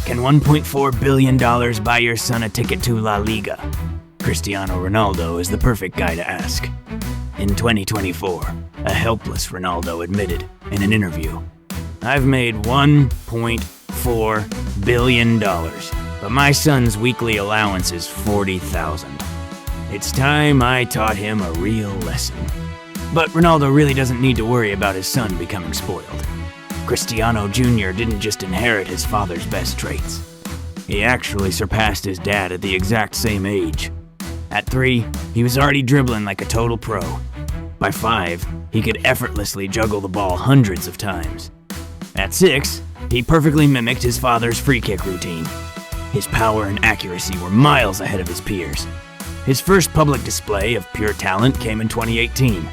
Can $1.4 billion buy your son a ticket to La Liga? Cristiano Ronaldo is the perfect guy to ask. In 2024, a helpless Ronaldo admitted in an interview, "I've made $1.4 billion, but my son's weekly allowance is $40,000. It's time I taught him a real lesson." But Ronaldo really doesn't need to worry about his son becoming spoiled. Cristiano Jr. didn't just inherit his father's best traits. He actually surpassed his dad at the exact same age. At 3, he was already dribbling like a total pro. By 5, he could effortlessly juggle the ball hundreds of times. At 6, he perfectly mimicked his father's free kick routine. His power and accuracy were miles ahead of his peers. His first public display of pure talent came in 2018.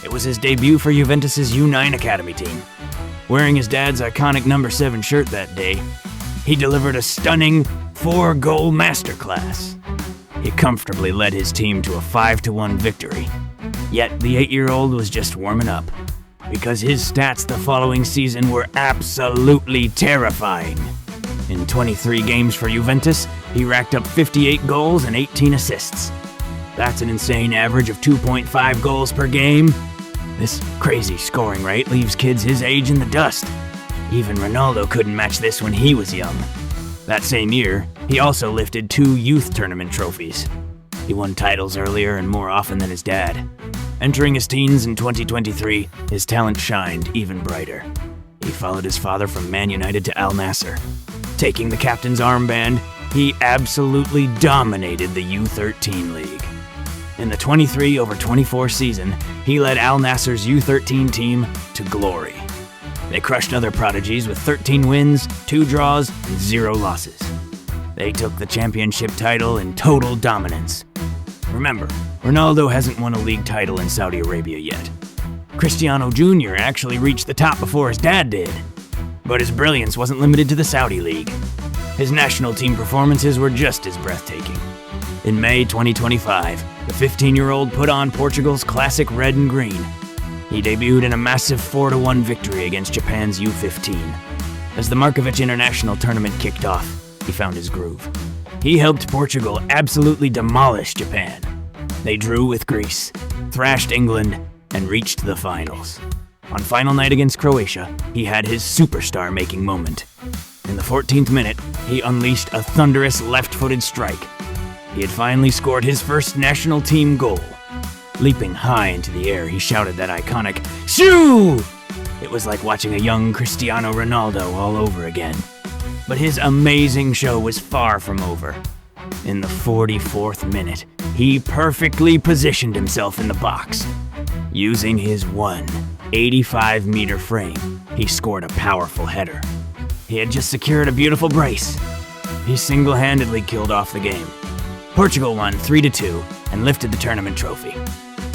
It was his debut for Juventus U9 academy team. Wearing his dad's iconic number 7 shirt that day, he delivered a stunning 4-goal masterclass. He comfortably led his team to a 5-1 victory. Yet the 8-year-old was just warming up, because his stats the following season were absolutely terrifying. In 23 games for Juventus, he racked up 58 goals and 18 assists. That's an insane average of 2.5 goals per game. This crazy scoring rate leaves kids his age in the dust. Even Ronaldo couldn't match this when he was young. That same year, he also lifted 2 youth tournament trophies. He won titles earlier and more often than his dad. Entering his teens in 2023, his talent shined even brighter. He followed his father from Man United to Al Nassr. Taking the captain's armband, he absolutely dominated the U13 league. In the 23-over-24 season, he led Al Nassr's U13 team to glory. They crushed other prodigies with 13 wins, 2 draws, and 0 losses. They took the championship title in total dominance. Remember, Ronaldo hasn't won a league title in Saudi Arabia yet. Cristiano Jr. actually reached the top before his dad did. But his brilliance wasn't limited to the Saudi League. His national team performances were just as breathtaking. In May 2025, the 15-year-old put on Portugal's classic red and green. He debuted in a massive 4-1 victory against Japan's U15. As the Markovic International Tournament kicked off, he found his groove. He helped Portugal absolutely demolish Japan. They drew with Greece, thrashed England, and reached the finals. On final night against Croatia, he had his superstar-making moment. In the 14th minute, he unleashed a thunderous left-footed strike. He had finally scored his first national team goal. Leaping high into the air, he shouted that iconic, "Shoo!" It was like watching a young Cristiano Ronaldo all over again. But his amazing show was far from over. In the 44th minute, he perfectly positioned himself in the box. Using his 85-meter frame, he scored a powerful header. He had just secured a beautiful brace. He single-handedly killed off the game. Portugal won 3-2 and lifted the tournament trophy.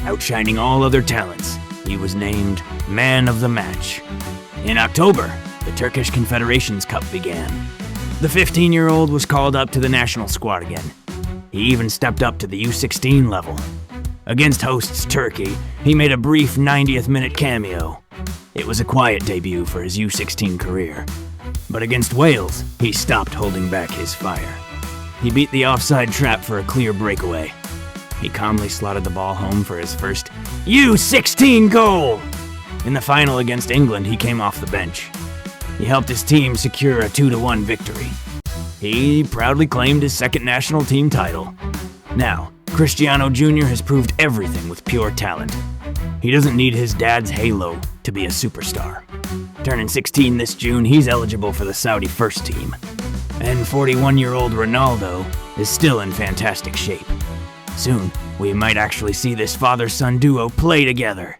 Outshining all other talents, he was named Man of the Match. In October, the Turkish Confederations Cup began. The 15-year-old was called up to the national squad again. He even stepped up to the U16 level. Against hosts Turkey, he made a brief 90th-minute cameo. It was a quiet debut for his U16 career. But against Wales, he stopped holding back his fire. He beat the offside trap for a clear breakaway. He calmly slotted the ball home for his first U16 goal! In the final against England, he came off the bench. He helped his team secure a 2-1 victory. He proudly claimed his second national team title. Now, Cristiano Jr. has proved everything with pure talent. He doesn't need his dad's halo to be a superstar. Turning 16 this June, he's eligible for the Saudi first team. And 41-year-old Ronaldo is still in fantastic shape. Soon, we might actually see this father-son duo play together.